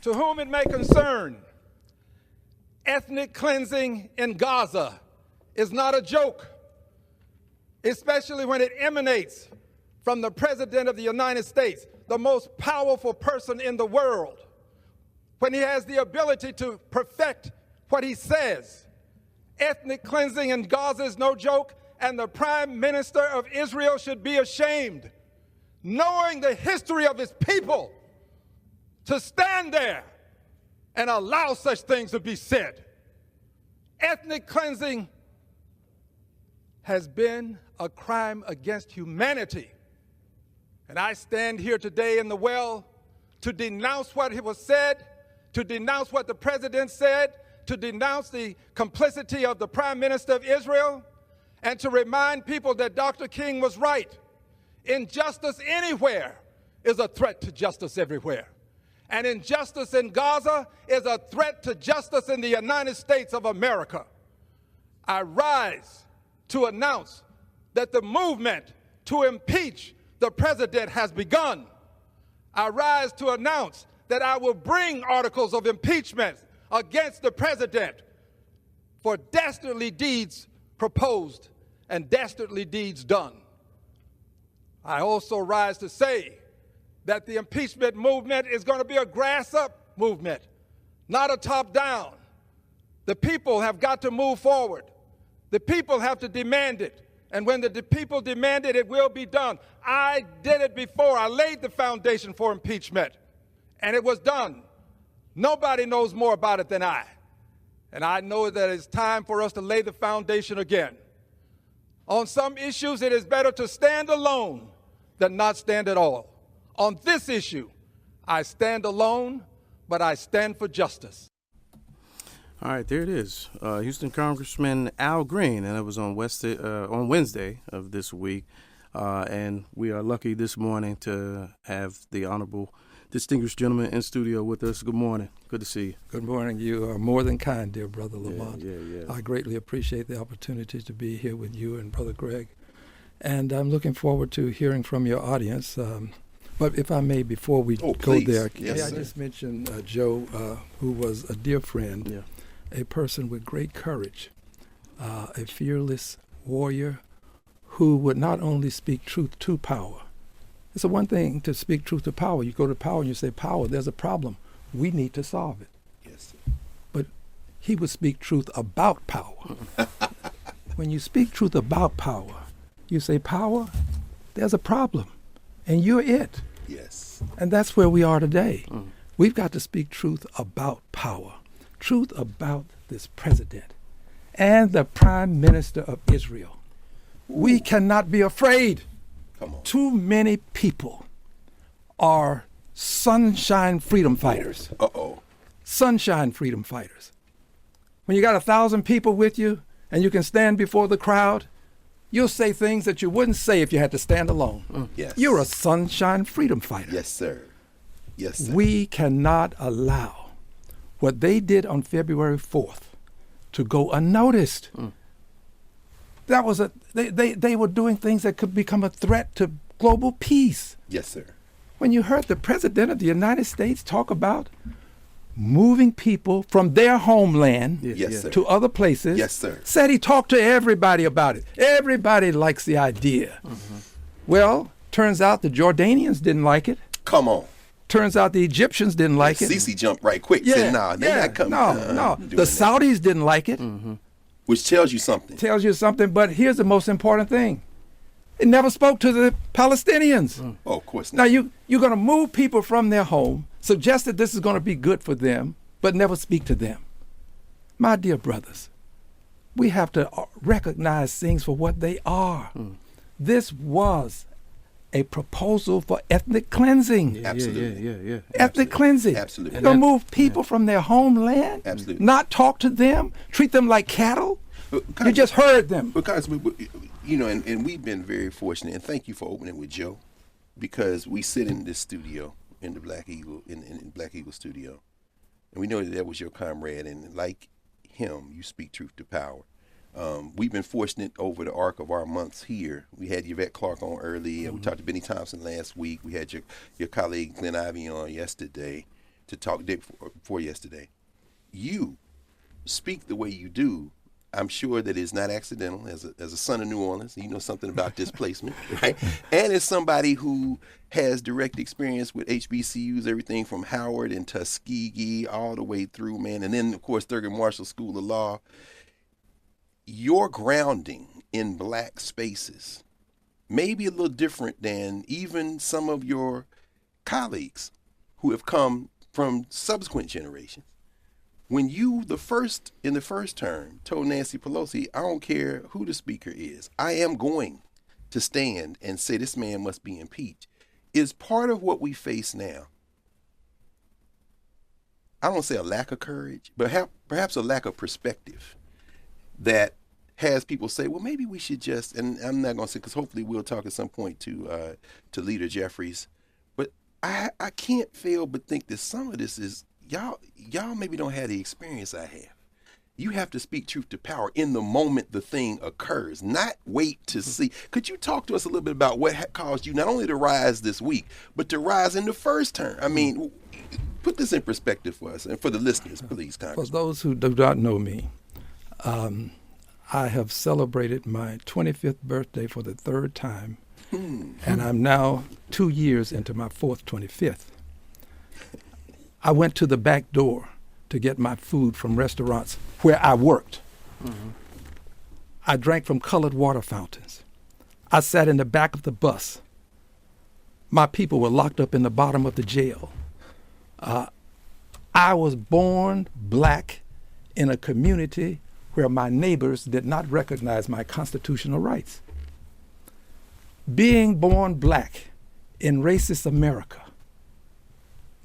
To whom it may concern, ethnic cleansing in Gaza is not a joke, especially when it emanates from the President of the United States, the most powerful person in the world, when he has the ability to perfect what he says. Ethnic cleansing in Gaza is no joke, and the Prime Minister of Israel should be ashamed, knowing the history of his people, to stand there and allow such things to be said. Ethnic cleansing has been a crime against humanity. And I stand here today in the well to denounce what was said, to denounce what the president said, to denounce the complicity of the Prime Minister of Israel, and to remind people that Dr. King was right. Injustice anywhere is a threat to justice everywhere. And injustice in Gaza is a threat to justice in the United States of America. I rise to announce that the movement to impeach the president has begun. I rise to announce that I will bring articles of impeachment against the president for dastardly deeds proposed and dastardly deeds done. I also rise to say that the impeachment movement is going to be a grass-up movement, not a top-down. The people have got to move forward. The people have to demand it. And when the people demand it, it will be done. I did it before. I laid the foundation for impeachment, and it was done. Nobody knows more about it than I. And I know that it's time for us to lay the foundation again. On some issues, it is better to stand alone than not stand at all. On this issue, I stand alone, but I stand for justice. All right, there it is. Houston Congressman Al Green, and it was on Wednesday of this week. And we are lucky this morning to have the honorable, distinguished gentleman in studio with us. Good morning. Good to see you. Good morning. You are more than kind, dear Brother Lamont. Yeah. I greatly appreciate the opportunity to be here with you and Brother Greg. And I'm looking forward to hearing from your audience. But if I may, before we go there, yes, I just mentioned Joe, who was a dear friend, a person with great courage, a fearless warrior who would not only speak truth to power. It's a one thing to speak truth to power. You go to power and you say, power, there's a problem. We need to solve it. Yes, sir. But he would speak truth about power. When you speak truth about power, you say, power, there's a problem. And you're it. Yes. And that's where we are today. We've got to speak truth about power, truth about this president and the Prime Minister of Israel. We cannot be afraid. Come on. Too many people are sunshine freedom fighters. Uh-oh. Sunshine freedom fighters. When you got 1,000 people with you and you can stand before the crowd, you'll say things that you wouldn't say if you had to stand alone. Yes. You're a sunshine freedom fighter. Yes, sir. Yes, sir. We cannot allow what they did on February 4th to go unnoticed. That was they were doing things that could become a threat to global peace. Yes, sir. When you heard the President of the United States talk about moving people from their homeland Yes, sir. to other places. Yes, sir. Said he talked to everybody about it. Everybody likes the idea. Well, turns out the Jordanians didn't like it. Come on. Turns out the Egyptians didn't like it. Sisi jumped right quick. Said, nah, they're not coming. No. doing The that. Saudis didn't like it. Which tells you something. Tells you something, but here's the most important thing. It never spoke to the Palestinians. Oh, of course Now not. you're going to move people from their home, suggest that this is going to be good for them, but never speak to them. My dear brothers, we have to recognize things for what they are. This was a proposal for ethnic cleansing. Absolutely. Ethnic cleansing. Absolutely. You're going to move people from their homeland, Absolutely. not talk to them, treat them like cattle. You just heard them. Because, and we've been very fortunate, and thank you for opening with Joe, because we sit in this studio, in the Black Eagle, in Black Eagle studio, and we know that was your comrade, and like him, you speak truth to power. We've been fortunate over the arc of our months here. We had Yvette Clark on early, and we talked to Benny Thompson last week. We had your colleague Glenn Ivey on yesterday. to talk day before yesterday. You speak the way you do. I'm sure that it's not accidental. As a son of New Orleans, you know something about displacement, right? And as somebody who has direct experience with HBCUs, everything from Howard and Tuskegee all the way through, man. And then, of course, Thurgood Marshall School of Law. Your grounding in black spaces may be a little different than even some of your colleagues who have come from subsequent generations. When you, in the first term, told Nancy Pelosi, I don't care who the speaker is, I am going to stand and say this man must be impeached, is part of what we face now. I don't say a lack of courage, but perhaps a lack of perspective that has people say, well, maybe we should just, and I'm not going to say, because hopefully we'll talk at some point to Leader Jeffries, but I can't fail but think that some of this is, y'all maybe don't have the experience I have. You have to speak truth to power in the moment the thing occurs, not wait to see. Could you talk to us a little bit about what caused you not only to rise this week, but to rise in the first term? I mean, put this in perspective for us and for the listeners, please, Congressman. For those who do not know me, I have celebrated my 25th birthday for the third time, and I'm now 2 years into my fourth 25th. I went to the back door to get my food from restaurants where I worked. Mm-hmm. I drank from colored water fountains. I sat in the back of the bus. My people were locked up in the bottom of the jail. I was born black in a community where my neighbors did not recognize my constitutional rights. Being born black in racist America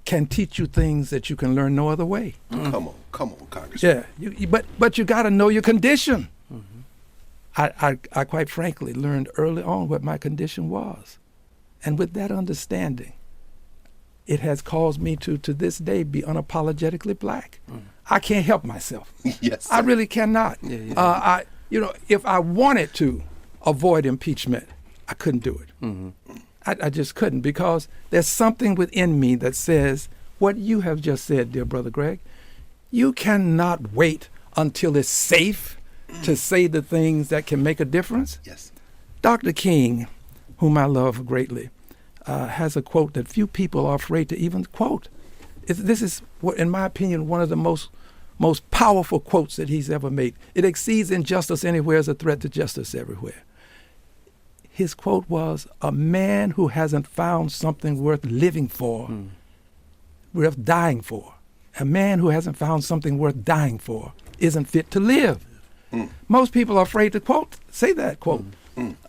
can teach you things that you can learn no other way. Come on, Congressman. Yeah, but you got to know your condition. Mm-hmm. I quite frankly learned early on what my condition was. And with that understanding, it has caused me to this day be unapologetically black. Mm. I can't help myself. Yes, sir. I really cannot. Yeah. If I wanted to avoid impeachment, I couldn't do it. Mm-hmm. I just couldn't, because there's something within me that says what you have just said, dear Brother Greg. You cannot wait until it's safe to say the things that can make a difference. Yes. Dr. King, whom I love greatly, has a quote that few people are afraid to even quote. This is, in my opinion, one of the most powerful quotes that he's ever made. It exceeds injustice anywhere as a threat to justice everywhere. His quote was, a man who hasn't found something worth living for, worth dying for, a man who hasn't found something worth dying for isn't fit to live. Most people are afraid to say that quote,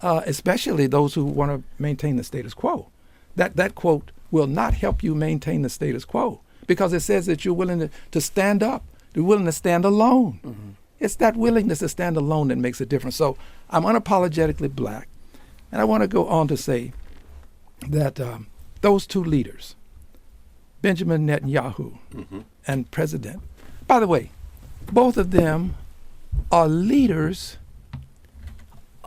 especially those who want to maintain the status quo. That quote will not help you maintain the status quo, because it says that you're willing to stand up, you're willing to stand alone. Mm-hmm. It's that willingness to stand alone that makes a difference. So I'm unapologetically black. And I want to go on to say that those two leaders, Benjamin Netanyahu and President, by the way, both of them are leaders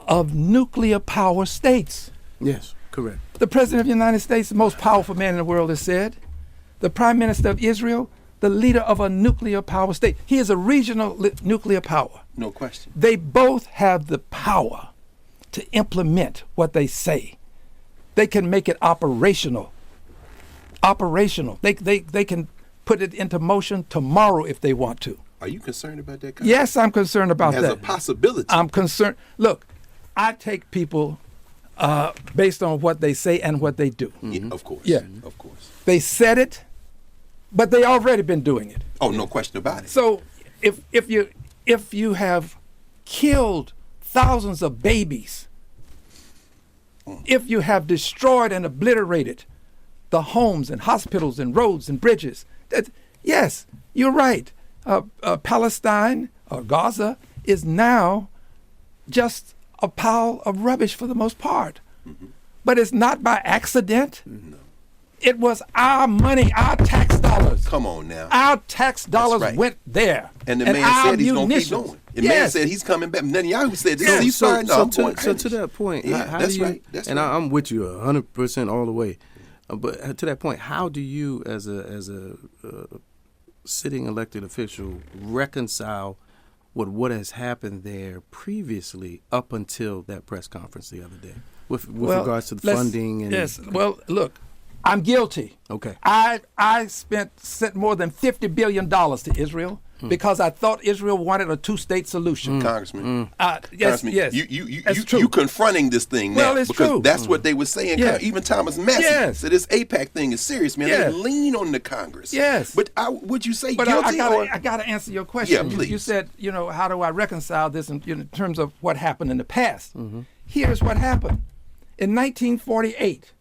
of nuclear power states. Yes, correct. The President of the United States, the most powerful man in the world, has said. The Prime Minister of Israel, the leader of a nuclear power state. He is a regional nuclear power. No question. They both have the power to implement what they say. They can make it operational. They can put it into motion tomorrow if they want to. Are you concerned about that? Yes, I'm concerned about that. As a possibility. I'm concerned. Look, I take people based on what they say and what they do. Yeah, of course. Yeah. Of course. They said it, but they already been doing it. Oh, no question about it. So if you have killed thousands of babies, if you have destroyed and obliterated the homes and hospitals and roads and bridges, yes, you're right. Palestine or Gaza is now just a pile of rubbish for the most part. Mm-hmm. But it's not by accident. No. It was our money, our tax dollars. Come on now. Our tax dollars went there. And the man said he's going to keep going. The man said he's coming back. Netanyahu said, so to that point, yeah, how do you, That's and right. I'm with you 100% all the way. But to that point, how do you, as a sitting elected official, reconcile with what has happened there previously up until that press conference the other day, with regards to the funding? And yes. Well, look, I'm guilty. Okay. I sent more than $50 billion to Israel because I thought Israel wanted a two-state solution. Congressman. Yes, Congressman, yes. You true. you confronting this thing now Well, it's because true. that's what they were saying. Yes. Even Thomas Massey Yes. said this AIPAC thing is serious, man. Yes. They lean on the Congress. Yes. But would you say But guilty? I got to answer your question. Yeah, please. You said, how do I reconcile this in terms of what happened in the past? Here's what happened. In 1948,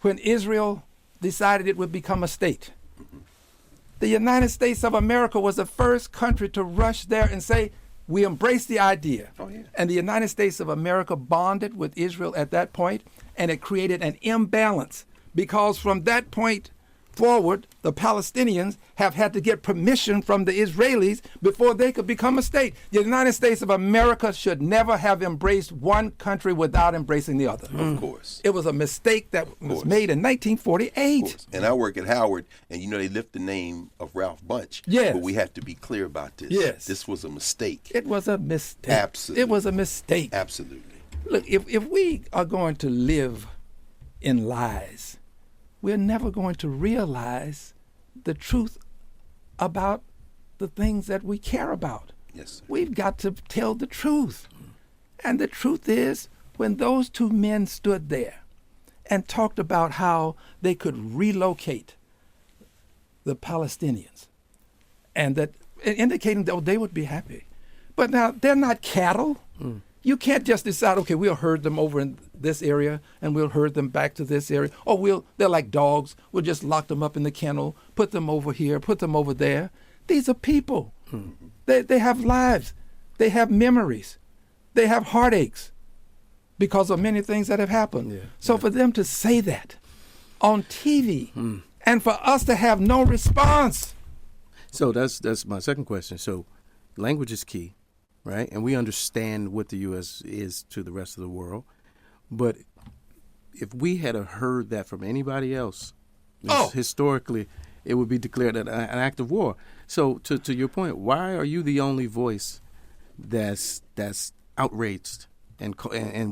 when Israel decided it would become a state, the United States of America was the first country to rush there and say, we embrace the idea. Oh, yeah. And the United States of America bonded with Israel at that point, and it created an imbalance because from that point forward, the Palestinians have had to get permission from the Israelis before they could become a state. The United States of America should never have embraced one country without embracing the other. Of course. It was a mistake that was made in 1948. And I work at Howard, and they lift the name of Ralph Bunche. Yes. But we have to be clear about this. Yes. This was a mistake. It was a mistake. Absolutely. It was a mistake. Absolutely. Look, if we are going to live in lies, we're never going to realize the truth about the things that we care about. Yes, sir. We've got to tell the truth. And the truth is, when those two men stood there and talked about how they could relocate the Palestinians, and that indicating that they would be happy. But now, they're not cattle. You can't just decide, okay, we'll herd them over in this area and we'll herd them back to this area. Or they're like dogs. We'll just lock them up in the kennel, put them over here, put them over there. These are people. They have lives. They have memories. They have heartaches because of many things that have happened. So for them to say that on TV and for us to have no response. So that's my second question. So language is key. Right, and we understand what the U.S. is to the rest of the world, but if we had heard that from anybody else, historically, it would be declared an act of war. So, to your point, why are you the only voice that's outraged and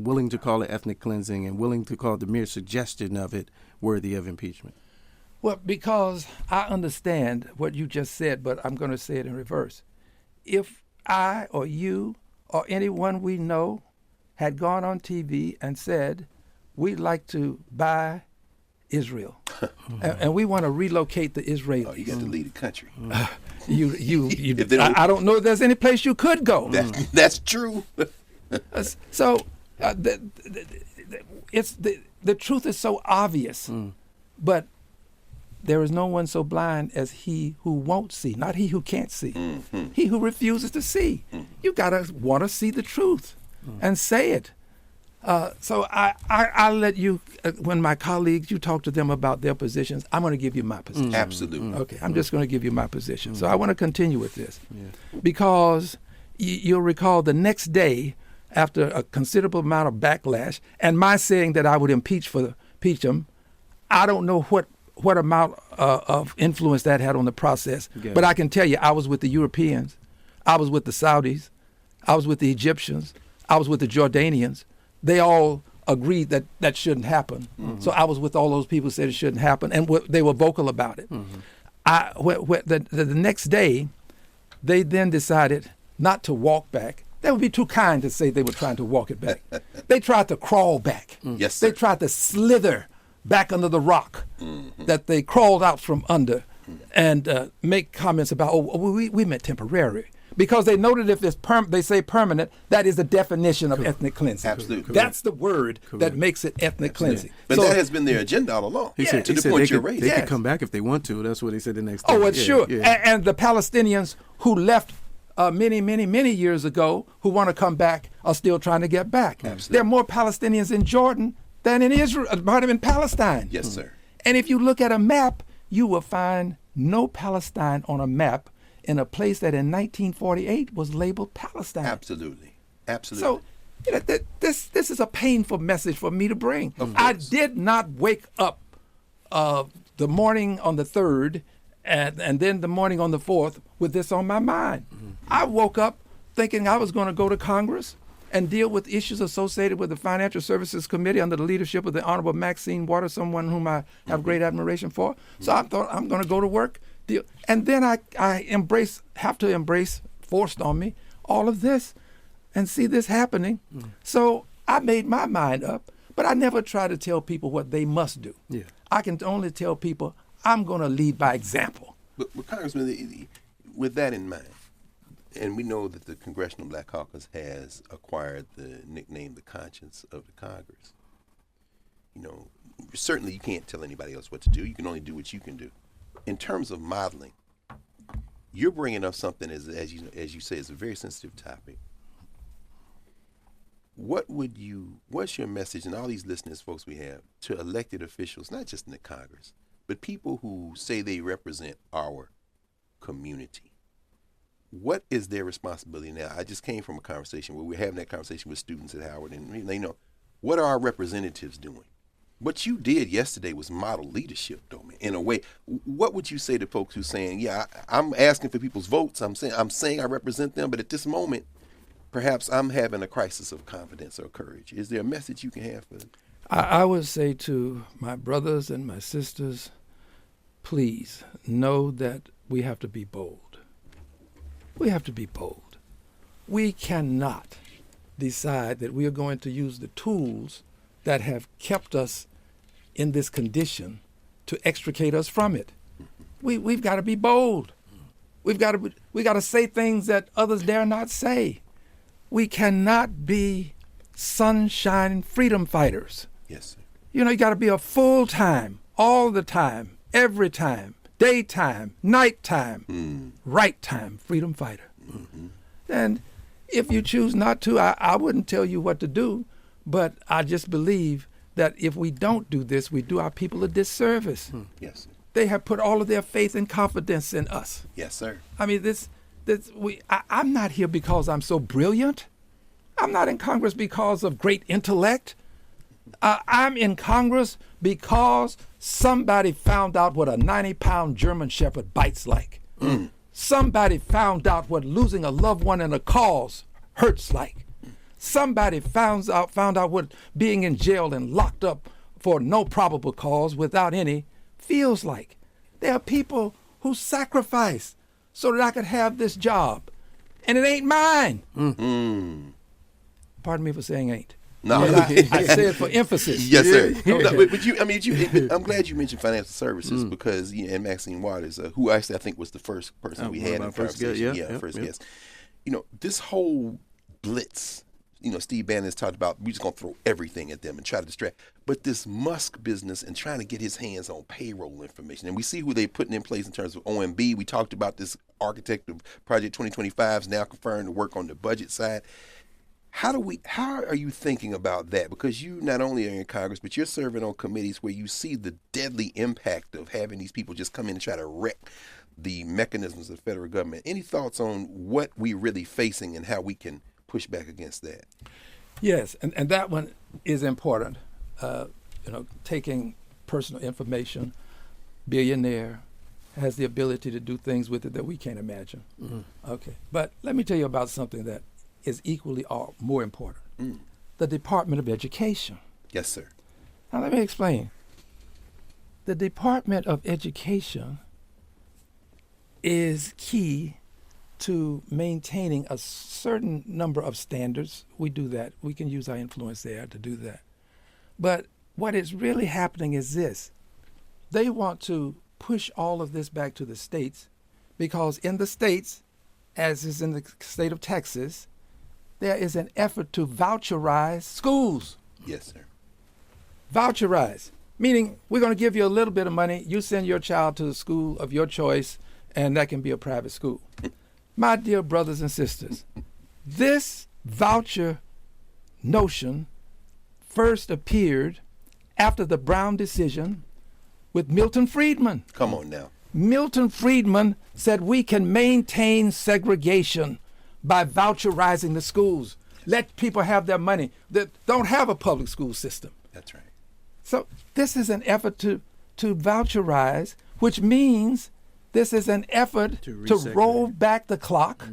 willing to call it ethnic cleansing and willing to call the mere suggestion of it worthy of impeachment? Well, because I understand what you just said, but I'm going to say it in reverse. If I or you or anyone we know had gone on TV and said, we'd like to buy Israel and we want to relocate the Israelis. Oh, you got to lead the country. I don't know if there's any place you could go. That's true. So the truth is so obvious, but there is no one so blind as he who won't see, not he who can't see, he who refuses to see. You gotta want to see the truth and say it. So I'll let you, when my colleagues, you talk to them about their positions, I'm going to give you my position. Absolutely. Okay, I'm just going to give you my position. So I want to continue with this because you'll recall the next day, after a considerable amount of backlash, and my saying that I would impeach him, I don't know what amount of influence that had on the process. But I can tell you, I was with the Europeans, I was with the Saudis, I was with the Egyptians, I was with the Jordanians. They all agreed that that shouldn't happen. So I was with all those people who said it shouldn't happen, and they were vocal about it. The next day, they then decided not to walk back. That would be too kind to say they were trying to walk it back. They tried to crawl back. Yes, sir. They tried to slither back under the rock that they crawled out from under and make comments about, we meant temporary. Because they noted if it's they say permanent, that is the definition of ethnic cleansing. Absolutely. That's the word that makes it ethnic cleansing. But that has been their agenda all along. He said point you're raising. They could come back if they want to. That's what he said the next day. Oh, it's sure. And the Palestinians who left many years ago who want to come back are still trying to get back. Absolutely. There are more Palestinians in Jordan than in Israel, in Palestine. Yes, sir. And if you look at a map, you will find no Palestine on a map in a place that in 1948 was labeled Palestine. Absolutely. So This is a painful message for me to bring. I did not wake up the morning on the 3rd and then the morning on the 4th with this on my mind. I woke up thinking I was going to go to Congress and deal with issues associated with the Financial Services Committee under the leadership of the Honorable Maxine Waters, someone whom I have great admiration for. So I thought I'm going to go to work, deal. And then I have to embrace, forced on me, all of this and see this happening. So I made my mind up, but I never try to tell people what they must do. Yeah. I can only tell people I'm going to lead by example. But Congressman, with that in mind, and we know that the Congressional Black Caucus has acquired the nickname the conscience of the Congress. You know, certainly you can't tell anybody else what to do. You can only do what you can do. In terms of modeling, you're bringing up something, as you say, is a very sensitive topic. What's your message, and all these listeners, folks we have, to elected officials, not just in the Congress, but people who say they represent our community? What is their responsibility now? I just came from a conversation where we're having that conversation with students at Howard, and they know, what are our representatives doing? What you did yesterday was model leadership, though, man, in a way. What would you say to folks who are saying, yeah, I'm asking for people's votes, I'm saying I represent them, but at this moment, perhaps I'm having a crisis of confidence or courage? Is there a message you can have for them? I would say to my brothers and my sisters, please know that we have to be bold. We have to be bold. We cannot decide that we are going to use the tools that have kept us in this condition to extricate us from it. We've got to be bold. We got to say things that others dare not say. We cannot be sunshine freedom fighters. Yes, sir. You know, you got to be a full-time, all the time, every time, daytime, nighttime, right time freedom fighter. And if you choose not to, I wouldn't tell you what to do, but I just believe that if we don't do this, we do our people a disservice. Yes, sir. They have put all of their faith and confidence in us. Yes, sir. I mean, I'm not here because I'm so brilliant. I'm not in Congress because of great intellect. I'm in Congress because somebody found out what a 90-pound German Shepherd bites like. Somebody found out what losing a loved one in a cause hurts like. Somebody found out what being in jail and locked up for no probable cause without any feels like. There are people who sacrifice so that I could have this job, and it ain't mine. Pardon me for saying ain't. No, I say it for emphasis. Yes, sir. No, but I'm glad you mentioned financial services because, and Maxine Waters, who actually I think was the first person we had in the conversation. First guest. You know, this whole blitz. You know, Steve Bannon has talked about we're just going to throw everything at them and try to distract. But this Musk business and trying to get his hands on payroll information, and we see who they're putting in place in terms of OMB. We talked about this architect of Project 2025 is now confirmed to work on the budget side. How are you thinking about that? Because you not only are in Congress, but you're serving on committees where you see the deadly impact of having these people just come in and try to wreck the mechanisms of the federal government. Any thoughts on what we're really facing and how we can push back against that? Yes, and that one is important. Taking personal information, billionaire has the ability to do things with it that we can't imagine. Okay, but let me tell you about something that is equally or more important. The Department of Education. Yes, sir. Now let me explain. The Department of Education is key to maintaining a certain number of standards. We do that. We can use our influence there to do that. But what is really happening is this. They want to push all of this back to the states because in the states, as is in the state of Texas, there is an effort to voucherize schools. Yes, sir. Voucherize, meaning we're going to give you a little bit of money. You send your child to the school of your choice, and that can be a private school. My dear brothers and sisters, this voucher notion first appeared after the Brown decision with Milton Friedman. Come on now. Milton Friedman said we can maintain segregation by voucherizing the schools. Let people have their money that don't have a public school system. That's right. So this is an effort to voucherize, which means this is an effort to roll back the clock,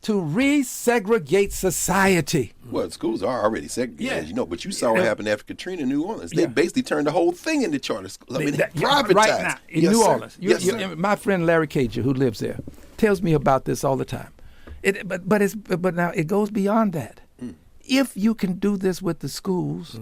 to resegregate society. Well, schools are already segregated, as you know, but you saw what happened after Katrina in New Orleans. They basically turned the whole thing into charter schools. I mean, privatized. Right now, in New Orleans. Sir. My friend Larry Cager, who lives there, tells me about this all the time. But now it goes beyond that. If you can do this with the schools,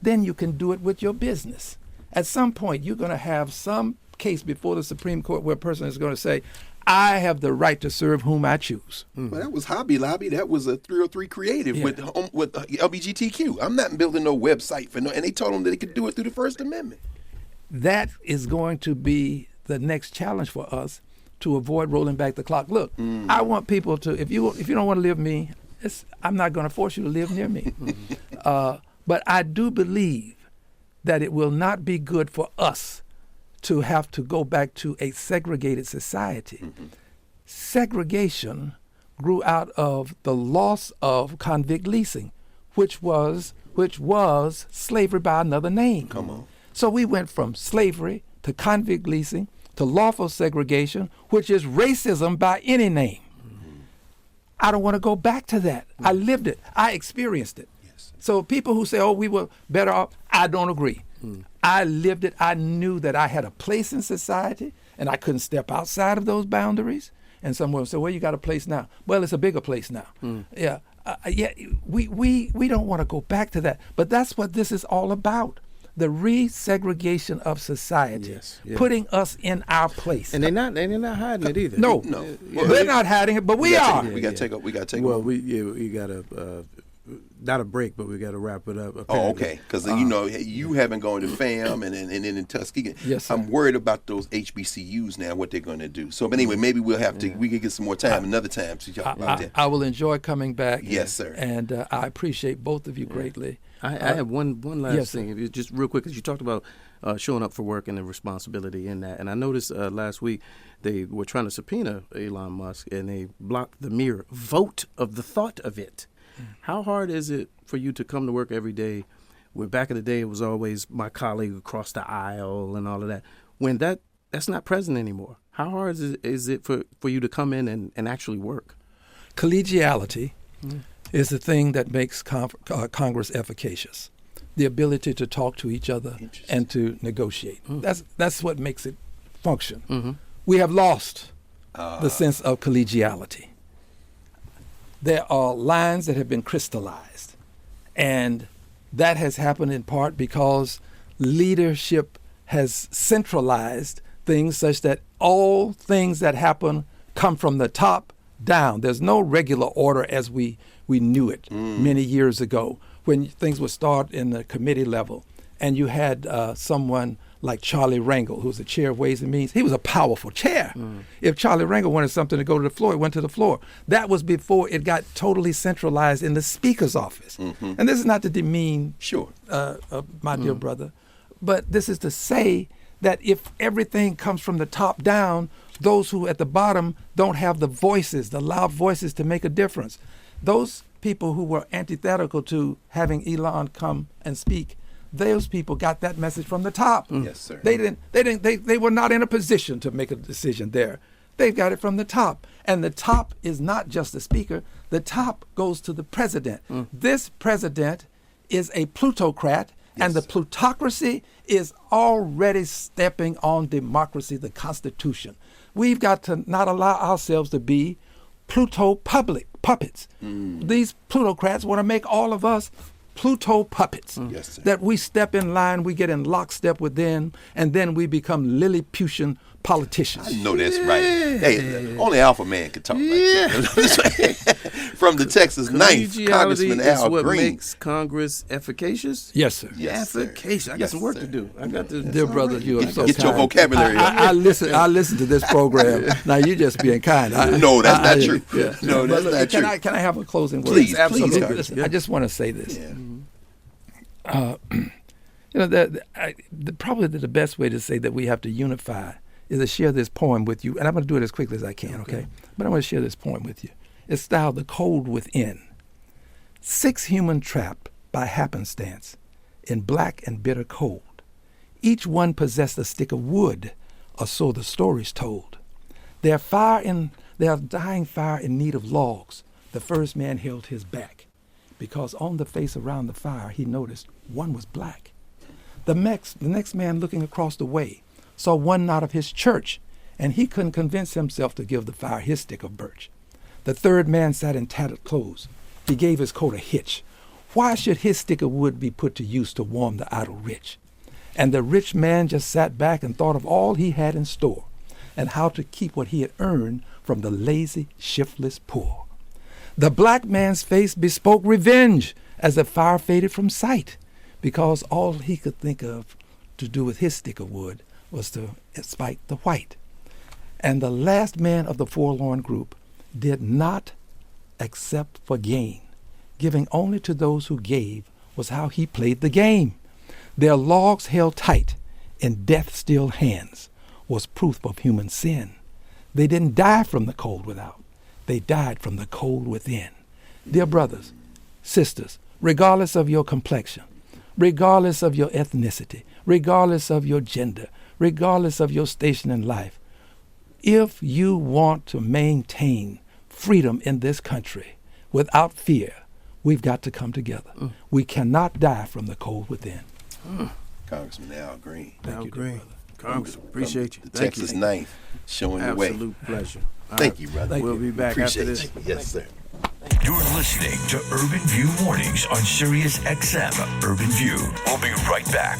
then you can do it with your business. At some point, you're going to have some case before the Supreme Court where a person is going to say, I have the right to serve whom I choose. Well, that was Hobby Lobby. That was a 303 Creative with LGBTQ. I'm not building no website for and they told them that they could do it through the First Amendment. That is going to be the next challenge for us to avoid rolling back the clock. Look, I want people to, if you don't want to live me, I'm not going to force you to live near me. But I do believe that it will not be good for us to have to go back to a segregated society. Segregation grew out of the loss of convict leasing, which was slavery by another name. Come on. So we went from slavery to convict leasing to lawful segregation, which is racism by any name. I don't want to go back to that. I lived it. I experienced it. Yes. So people who say, oh, we were better off, I don't agree. I lived it. I knew that I had a place in society and I couldn't step outside of those boundaries. And someone will say, well, you got a place now. Well, it's a bigger place now. Yeah. We don't want to go back to that. But that's what this is all about. The resegregation of society, putting us in our place. And they're not hiding it either. No, they're not hiding it, but we are. We got to take up. Well, we got to not a break, but we got to wrap it up. Apparently. Oh, okay. Because you haven't gone to FAM and then in Tuskegee. Yes, sir. I'm worried about those HBCUs now, what they're going to do. So, but anyway, maybe we'll have to. We can get some more time another time. I will enjoy coming back. Yes, sir. And I appreciate both of you greatly. I have one last thing. If you just real quick, because you talked about showing up for work and the responsibility in that. And I noticed last week they were trying to subpoena Elon Musk, and they blocked the mere vote of the thought of it. How hard is it for you to come to work every day? Where back in the day it was always my colleague across the aisle and all of that. When that's not present anymore, how hard is it for you to come in and actually work? Collegiality is the thing that makes Congress efficacious. The ability to talk to each other and to negotiate. That's what makes it function. We have lost the sense of collegiality. There are lines that have been crystallized, and that has happened in part because leadership has centralized things such that all things that happen come from the top down. There's no regular order as we knew it many years ago when things would start in the committee level, and you had someone like Charlie Rangel, who's the chair of Ways and Means. He was a powerful chair. If Charlie Rangel wanted something to go to the floor, it went to the floor. That was before it got totally centralized in the Speaker's office. And this is not to demean my dear brother, but this is to say that if everything comes from the top down, those who at the bottom don't have the voices, the loud voices to make a difference. Those people who were antithetical to having Elon come and speak, those people got that message from the top. Yes, sir. They were not in a position to make a decision there. They've got it from the top. And the top is not just the speaker. The top goes to the president. This president is a plutocrat, and the plutocracy is already stepping on democracy, the Constitution. We've got to not allow ourselves to be Pluto puppets. These plutocrats want to make all of us Pluto puppets. Yes, sir. That we step in line, we get in lockstep with them, and then we become Lilliputian politicians. I know that's right. Hey, only Alpha Man could talk like that. From the Texas 9th, Congressman Al what Green. Makes Congress efficacious? Yes, sir. Yes, efficacious. I got some work to do. I got to. Dear brother, you are so Get kind. your vocabulary up. I listen to this program. Now you just being kind. No, that's not true. Yeah. No, that's not true. Can I have a closing word? Please, absolutely. Listen, I just want to say this. Yeah. Probably the best way to say that we have to unify is to share this poem with you, and I'm going to do it as quickly as I can, okay? But I'm going to share this poem with you. It's styled "The Cold Within." 6 human trapped by happenstance in black and bitter cold. Each one possessed a stick of wood, or so the story's told. Their dying fire in need of logs. The first man held his back, because on the face around the fire he noticed one was black. The next man looking across the way saw one out of his church, and he couldn't convince himself to give the fire his stick of birch. The third man sat in tattered clothes. He gave his coat a hitch. Why should his stick of wood be put to use to warm the idle rich? And the rich man just sat back and thought of all he had in store, and how to keep what he had earned from the lazy, shiftless poor. The black man's face bespoke revenge as the fire faded from sight, because all he could think of to do with his stick of wood was to spite the white. And the last man of the forlorn group did not accept for gain. Giving only to those who gave was how he played the game. Their logs held tight in death-still hands was proof of human sin. They didn't die from the cold without. They died from the cold within. Dear brothers, sisters, regardless of your complexion, regardless of your ethnicity, regardless of your gender, regardless of your station in life, if you want to maintain freedom in this country without fear, we've got to come together. We cannot die from the cold within. Congressman Al Green. Al Green. Congressman, appreciate you. The Texas Ninth, showing the way. Absolute pleasure. Thank you, brother. We'll be back after this. Yes, sir. You're listening to Urban View Mornings on Sirius XM Urban View. We'll be right back.